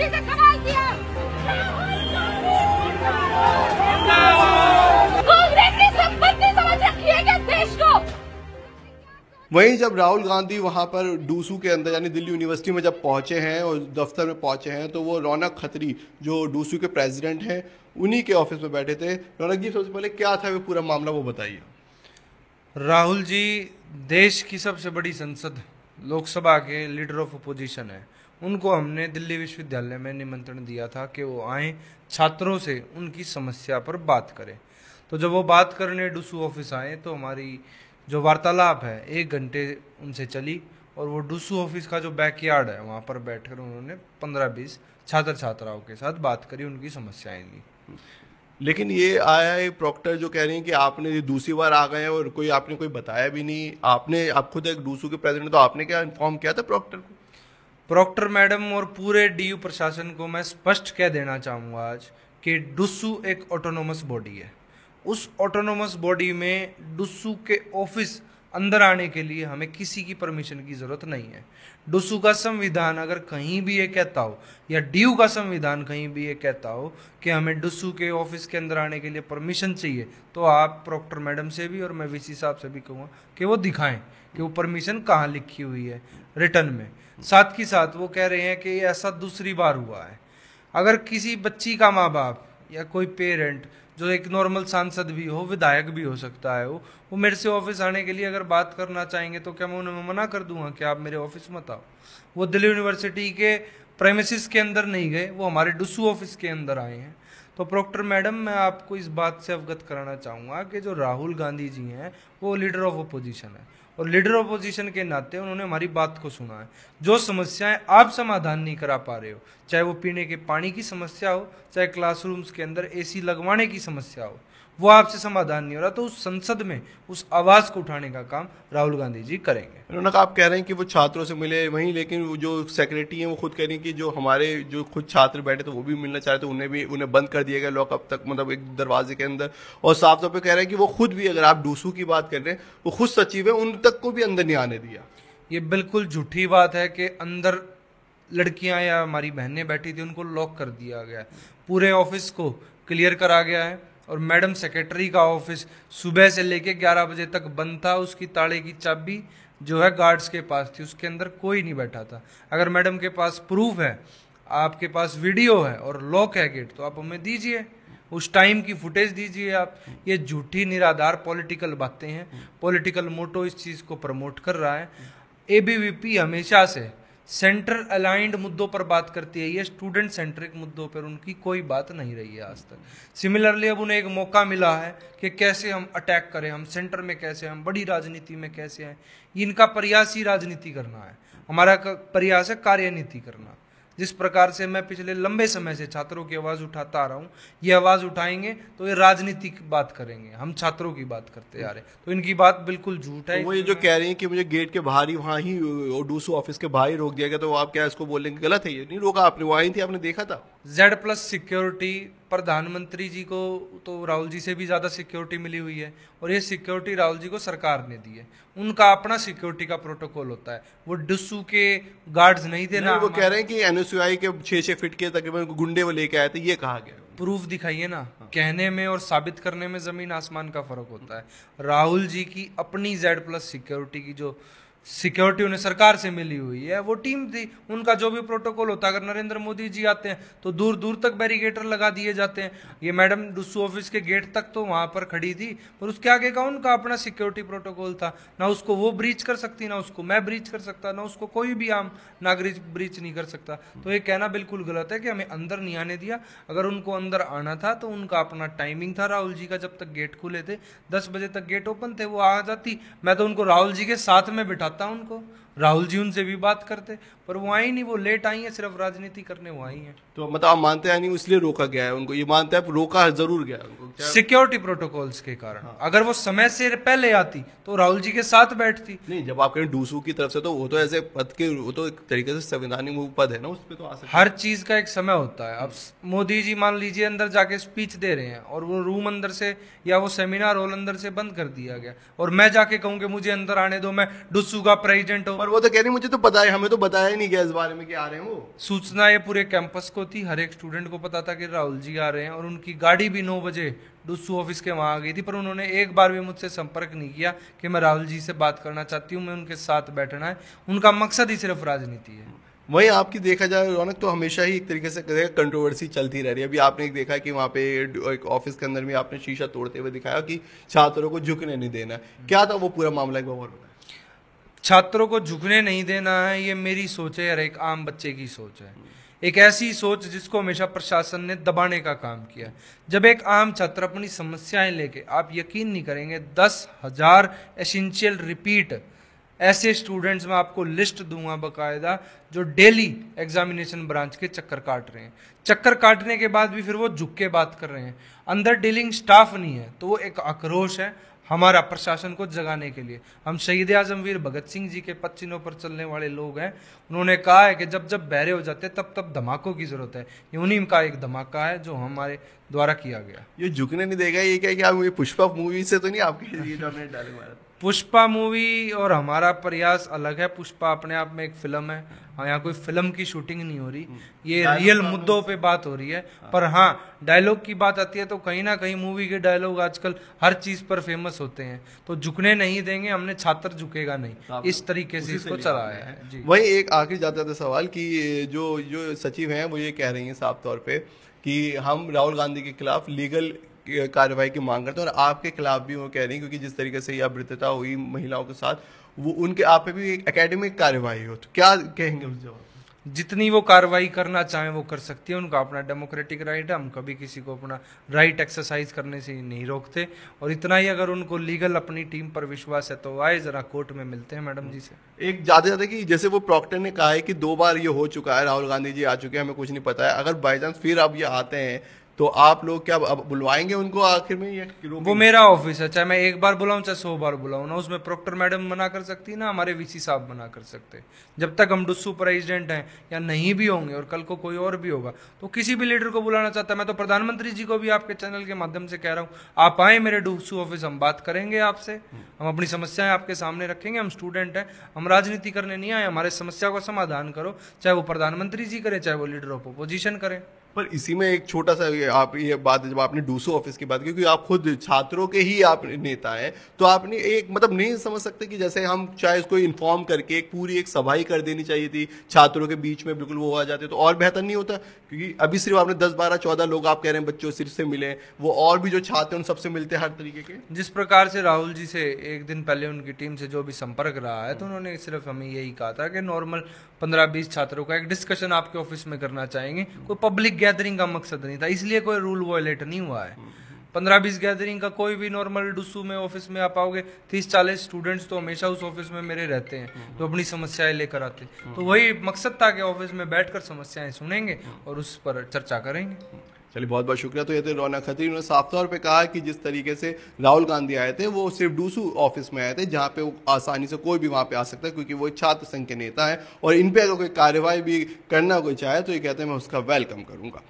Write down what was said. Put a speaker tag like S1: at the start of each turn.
S1: गांधी से सवाल किया। कांग्रेस ने संपत्ति समझ रखी है क्या देश को?
S2: वहीं जब राहुल गांधी वहां पर डूसू के अंदर यानी दिल्ली यूनिवर्सिटी में जब पहुंचे हैं और दफ्तर में पहुंचे हैं तो वो रौनक खत्री जो डूसू के प्रेसिडेंट हैं उन्हीं के ऑफिस में बैठे थे। रौनक जी, सबसे पहले क्या था वो पूरा मामला वो बताइए।
S3: राहुल जी देश की सबसे बड़ी संसद लोकसभा के लीडर ऑफ अपोजिशन है। उनको हमने दिल्ली विश्वविद्यालय में निमंत्रण दिया था कि वो आए, छात्रों से उनकी समस्या पर बात करें। तो जब वो बात करने डूसू ऑफिस आए तो हमारी जो वार्तालाप है 1 घंटे उनसे चली और वो डूसू ऑफिस का जो बैकयार्ड है वहाँ पर बैठकर उन्होंने 15-20 छात्र छात्राओं के साथ बात करी, उनकी समस्याएं ली।
S2: लेकिन ये आया है प्रॉक्टर जो कह रही हैं कि आपने ये दूसरी बार आ गए और आपने कोई बताया भी नहीं। आप खुद एक डूसू के प्रेसिडेंट, तो आपने क्या इन्फॉर्म किया था प्रॉक्टर को?
S3: प्रॉक्टर मैडम और पूरे डीयू प्रशासन को मैं स्पष्ट कह देना चाहूँगा आज कि डूसू एक ऑटोनोमस बॉडी है। उस ऑटोनोमस बॉडी में डूसू के ऑफिस अंदर आने के लिए हमें किसी की परमिशन की जरूरत नहीं है। डूसू का संविधान अगर कहीं भी ये कहता हो या डीयू का संविधान कहीं भी ये कहता हो कि हमें डूसू के ऑफिस के अंदर आने के लिए परमिशन चाहिए तो आप प्रॉक्टर मैडम से भी और मैं वीसी साहब से भी कहूँगा कि वो दिखाएं कि वो परमिशन कहाँ लिखी हुई है रिटर्न में। साथ ही साथ वो कह रहे हैं कि ये ऐसा दूसरी बार हुआ है। अगर किसी बच्ची का माँ बाप या कोई पेरेंट जो एक नॉर्मल सांसद भी हो, विधायक भी हो सकता है, वो मेरे से ऑफिस आने के लिए अगर बात करना चाहेंगे तो क्या मैं उन्हें मना कर दूंगा कि आप मेरे ऑफिस मत आओ? वो दिल्ली यूनिवर्सिटी के प्रेमिसेस के अंदर नहीं गए, वो हमारे डूसू ऑफिस के अंदर आए हैं। तो प्रॉक्टर मैडम, मैं आपको इस बात से अवगत कराना चाहूँगा कि जो राहुल गांधी जी हैं वो लीडर ऑफ अपोजिशन है और लीडर ऑफ अपोजिशन के नाते उन्होंने हमारी बात को सुना है। जो समस्याएं आप समाधान नहीं करा पा रहे हो, चाहे वो पीने के पानी की समस्या हो, चाहे क्लासरूम्स के अंदर एसी लगवाने की समस्या हो, वो आपसे समाधान नहीं हो रहा, तो उस संसद में उस आवाज को उठाने का काम राहुल गांधी जी करेंगे।
S2: उन्होंने आप कह रहे हैं कि वो छात्रों से मिले वहीं, लेकिन वो जो सेक्रेटरी हैं वो खुद कह रही हैं कि जो हमारे जो खुद छात्र बैठे थे वो भी मिलना चाहे तो उन्हें बंद कर दिया गया लॉकअप तक, मतलब एक दरवाजे के अंदर। और साफ तौर पर कह रहे हैं कि वो खुद भी, अगर आप डूसू की बात कर रहे हैं, वो खुद सचिव है, उन तक को भी अंदर नहीं आने दिया।
S3: ये बिल्कुल झूठी बात है कि अंदर लड़कियां या हमारी बहनें बैठी थी उनको लॉक कर दिया गया। पूरे ऑफिस को क्लियर करा गया है और मैडम सेक्रेटरी का ऑफिस सुबह से लेके 11 बजे तक बंद था। उसकी ताले की चाबी जो है गार्ड्स के पास थी, उसके अंदर कोई नहीं बैठा था। अगर मैडम के पास प्रूफ है, आपके पास वीडियो है और लॉक है गेट, तो आप हमें दीजिए, उस टाइम की फुटेज दीजिए आप। ये झूठी निराधार पॉलिटिकल बातें हैं। पॉलिटिकल मोटो इस चीज़ को प्रमोट कर रहा है। एबीवीपी हमेशा से सेंटर अलाइंड मुद्दों पर बात करती है, ये स्टूडेंट सेंट्रिक मुद्दों पर उनकी कोई बात नहीं रही है आज तक। सिमिलरली अब उन्हें एक मौका मिला है कि कैसे हम अटैक करें, हम सेंटर में कैसे, हम बड़ी राजनीति में कैसे हैं। इनका प्रयास ही राजनीति करना है, हमारा प्रयास है कार्यनीति करना। जिस प्रकार से मैं पिछले लंबे समय से छात्रों की आवाज़ उठाता आ रहा हूँ, ये आवाज़ उठाएंगे तो ये राजनीति की बात करेंगे, हम छात्रों की बात करते आ रहे हैं, तो इनकी बात बिल्कुल झूठ है।
S2: तो वो ये जो कह रही हैं कि मुझे गेट के बाहर ही, वहाँ ही डूसू ऑफिस के बाहर ही रोक दिया गया, तो आप क्या इसको बोलेंगे गलत है? ये नहीं रोका आपने, वो आई थी, आपने देखा था।
S3: Z+ सिक्योरिटी प्रधानमंत्री जी को तो राहुल जी से भी ज़्यादा सिक्योरिटी मिली हुई है और ये सिक्योरिटी राहुल जी को सरकार ने दी है। उनका अपना सिक्योरिटी का प्रोटोकॉल होता है, वो डूसू के गार्ड्स नहीं थे ना।
S2: वो कह रहे हैं कि NSUI के 6-6 फीट के तकरीबन गुंडे वो लेके आए थे, ये कहा गया।
S3: प्रूफ दिखाइए ना। कहने में और साबित करने में जमीन आसमान का फर्क होता है। राहुल जी की अपनी Z+ सिक्योरिटी की जो सिक्योरिटी उन्हें सरकार से मिली हुई है, वो टीम थी, उनका जो भी प्रोटोकॉल होता है। अगर नरेंद्र मोदी जी आते हैं तो दूर दूर तक बैरिकेटर लगा दिए जाते हैं। ये मैडम डूसू ऑफिस के गेट तक तो वहां पर खड़ी थी, पर उसके आगे का उनका अपना सिक्योरिटी प्रोटोकॉल था। ना उसको वो ब्रीच कर सकती, ना उसको मैं ब्रीच कर सकता, ना उसको कोई भी आम नागरिक ब्रीच नहीं कर सकता। तो ये कहना बिल्कुल गलत है कि हमें अंदर नहीं आने दिया। अगर उनको अंदर आना था तो उनका अपना टाइमिंग था राहुल जी का, जब तक गेट खुले थे 10 बजे तक गेट ओपन थे, वो आ जाती। मैं तो उनको राहुल जी के साथ में बिठाता उनको, राहुल जी उनसे भी बात करते, पर वो आई नहीं, वो लेट आई है, सिर्फ राजनीति करने वो आई है।
S2: तो मतलब आप मानते हैं नहीं इसलिए रोका गया है उनको? ये मानते हैं रोका जरूर गया उनको
S3: सिक्योरिटी प्रोटोकॉल्स के कारण। हाँ। अगर वो समय से पहले आती तो राहुल जी के साथ बैठती।
S2: नहीं, जब आप कहें डूसू की तरफ से, तो वो तो ऐसे पद के, वो तो एक तरीके से संवैधानिक पद है ना, उस पर तो आ सकता है।
S3: हर चीज का एक समय होता है। अब मोदी जी मान लीजिए अंदर जाके स्पीच दे रहे हैं और वो रूम अंदर से या वो सेमिनार हॉल अंदर से बंद कर दिया गया और मैं जाके कहूँ कि मुझे अंदर आने दो, मैं डूसू का प्रेसिडेंट हूँ,
S2: पर वो तो कह रही मुझे तो पता है, हमें तो बताया ही नहीं गया इस बारे में कि आ रहे हैं वो।
S3: सूचना ये पूरे कैंपस को थी, हर एक स्टूडेंट को पता था कि राहुल जी आ रहे हैं, और उनकी गाड़ी भी 9 बजे डुस्सू ऑफिस के वहां आ गई थी, पर उन्होंने एक बार भी मुझसे संपर्क नहीं किया कि मैं राहुल जी से बात करना चाहती हूँ, मैं उनके साथ बैठना है। उनका मकसद ही सिर्फ राजनीति है।
S2: वहीं आपकी देखा जाए रौनक, तो हमेशा ही एक तरीके से कंट्रोवर्सी चलती रह रही है। अभी आपने एक देखा कि वहाँ पे एक ऑफिस के अंदर भी आपने शीशा तोड़ते हुए दिखाया कि छात्रों को झुकने नहीं देना। क्या था वो पूरा मामला, एक बार और बताएं।
S3: छात्रों को झुकने नहीं देना है, ये मेरी सोच है और एक आम बच्चे की सोच है, एक ऐसी सोच जिसको हमेशा प्रशासन ने दबाने का काम किया। जब एक आम छात्र अपनी समस्याएं लेके, आप यकीन नहीं करेंगे, 10,000 एसेंशियल रिपीट ऐसे स्टूडेंट्स, मैं आपको लिस्ट दूंगा बकायदा, जो डेली एग्जामिनेशन ब्रांच के चक्कर काट रहे हैं। चक्कर काटने के बाद भी फिर वो झुक के बात कर रहे हैं, अंदर डीलिंग स्टाफ नहीं है। तो वो एक आक्रोश है हमारा प्रशासन को जगाने के लिए। हम शहीद आजम वीर भगत सिंह जी के पद चिन्हों पर चलने वाले लोग हैं। उन्होंने कहा है कि जब जब बहरे हो जाते तब तब धमाकों की जरूरत है। ये उन्हीं का एक धमाका है जो हमारे द्वारा किया गया।
S2: ये झुकने नहीं देगा, ये क्या कि आप ये पुष्पा मूवी से तो नहीं आपके ये जो आपने डाले मारा था?
S3: पुष्पा मूवी और हमारा प्रयास अलग है। पुष्पा अपने आप में एक फिल्म है, यहाँ कोई फिल्म की शूटिंग नहीं हो रही, ये रियल मुद्दों पे बात हो रही है। पर हाँ, डायलॉग की बात आती है तो कहीं ना कहीं मूवी के डायलॉग आजकल हर चीज पर फेमस होते हैं। तो झुकने नहीं देंगे हमने, छात्र झुकेगा नहीं, इस तरीके से इसको चलाया है जी।
S2: वही एक आखिरी जाते जाते सवाल कि जो जो सचिव हैं वो ये कह रही हैं साफ तौर पे कि हम राहुल गांधी के खिलाफ लीगल कार्रवाई की मांग करते हैं, और आपके खिलाफ भी वो कह रही हैं क्योंकि जिस तरीके से यह अभद्रता हुई महिलाओं के साथ, वो उनके आप पे भी एक एकेडमिक कार्रवाई हो। तो क्या कहेंगे उस जवाब?
S3: जितनी वो कार्रवाई करना चाहें वो कर सकती है, उनका अपना डेमोक्रेटिक राइट है। हम कभी किसी को अपना राइट एक्सरसाइज करने से नहीं रोकते। और इतना ही, अगर उनको लीगल अपनी टीम पर विश्वास है तो आए, जरा कोर्ट में मिलते हैं मैडम जी से।
S2: एक जाते जाते कि जैसे वो प्रॉक्टर ने कहा है कि 2 बार ये हो चुका है, राहुल गांधी जी आ चुके हैं, हमें कुछ नहीं पता है, अगर बाई चांस फिर अब ये आते हैं तो आप लोग क्या अब बुलवाएंगे उनको आखिर में, या
S3: वो मेरा ऑफिस है, चाहे मैं एक बार बुलाऊं चाहे 100 बार बुलाऊं ना, उसमें प्रोक्टर मैडम मना कर सकती है ना हमारे वीसी साहब मना कर सकते। जब तक हम डुस्सू प्रेसिडेंट हैं या नहीं भी होंगे, और कल को कोई और भी होगा, तो किसी भी लीडर को बुलाना चाहता है। मैं तो प्रधानमंत्री जी को भी आपके चैनल के माध्यम से कह रहा हूँ, आप आए मेरे डुस्सू ऑफिस, हम बात करेंगे आपसे, हम अपनी समस्याएं आपके सामने रखेंगे। हम स्टूडेंट हैं, हम राजनीति करने नहीं आए, हमारे समस्या का समाधान करो, चाहे वो प्रधानमंत्री जी करे चाहे वो लीडर ऑफ अपोजिशन करें।
S2: पर इसी में एक छोटा सा आप ये बात, जब आपने डूसो ऑफिस की बात की, क्योंकि आप खुद छात्रों के ही आप नेता हैं, तो आपने एक मतलब नहीं समझ सकते कि जैसे हम चाहे उसको इन्फॉर्म करके एक पूरी एक सभा ही कर देनी चाहिए थी छात्रों के बीच में, बिल्कुल वो आ जाते तो और बेहतर नहीं होता? क्योंकि अभी सिर्फ आपने 10, 12, 14 लोग आप कह रहे हैं बच्चों सिर्फ से मिले, वो और भी जो छात्र हैं उन सबसे मिलते हैं हर तरीके के।
S3: जिस प्रकार से राहुल जी से एक दिन पहले उनकी टीम से जो भी संपर्क रहा है, तो उन्होंने सिर्फ हमें यही कहा था कि नॉर्मल 15-20 छात्रों का एक डिस्कशन आपके ऑफिस में करना चाहेंगे, कोई पब्लिक गैदरिंग का मकसद नहीं था, इसलिए कोई रूल वायलेट नहीं हुआ है। 15-20 गैदरिंग का कोई भी नॉर्मल डुस्सू में ऑफिस में आप आओगे, 30-40 स्टूडेंट्स तो हमेशा उस ऑफिस में मेरे रहते हैं, जो अपनी समस्याएं लेकर आते। तो वही मकसद था कि ऑफिस में बैठकर समस्याएं सुनेंगे और उस पर चर्चा करेंगे।
S2: चलिए, बहुत बहुत शुक्रिया। तो ये थे रौनक खत्री, उन्होंने साफ तौर पे कहा कि जिस तरीके से राहुल गांधी आए थे वो सिर्फ डूसू ऑफिस में आए थे, जहां पे वो आसानी से कोई भी वहां पे आ सकता है, क्योंकि वो एक छात्र संघ के नेता है, और इन पे अगर कोई कार्रवाई भी करना कोई चाहे तो ये कहते हैं मैं उसका वेलकम करूंगा।